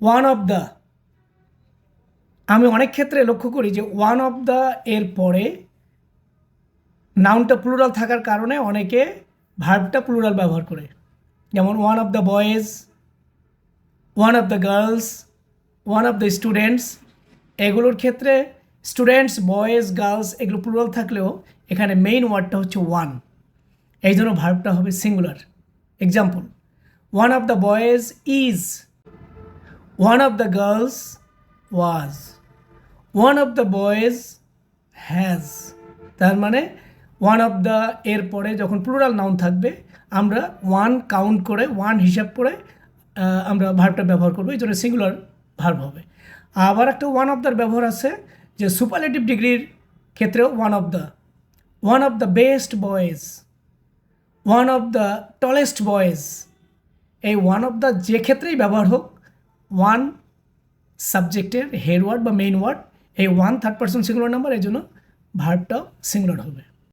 One of the, আমি অনেক ক্ষেত্রে লক্ষ্য করি যে ওয়ান অফ দ্য এর পরে নাউনটা প্লুরাল থাকার কারণে অনেকে ভার্বটা প্লুরাল ব্যবহার করে, যেমন one of the boys, one of the girls, one of the students. এগুলোর ক্ষেত্রে স্টুডেন্টস, বয়েজ, গার্লস এগুলো প্লুরাল থাকলেও এখানে মেইন ওয়ার্ডটা হচ্ছে ওয়ান, এই জন্য ভার্বটা হবে singular. Example, one of the boys is, one of the girls was, one of the boys has. তার মানে ওয়ান অফ দ্য এর পরে যখন প্লুরাল নাউন থাকবে আমরা ওয়ান কাউন্ট করে, ওয়ান হিসাব করে আমরা ভার্বটা ব্যবহার করবো, এই জন্য সিঙ্গুলার ভার্ব হবে। আবার একটা ওয়ান অফ দ্যার ব্যবহার আছে যে সুপারলেটিভ ডিগ্রির ক্ষেত্রেও one of the best boys, one of the tallest boys. এই ওয়ান অফ দ্য যে ক্ষেত্রেই ব্যবহার হোক, ওয়ান সাবজেক্টের হেড ওয়ার্ড বা মেইন ওয়ার্ড, এই one third person singular number, এই জন্য ভার্বটাও সিঙ্গুলার হবে।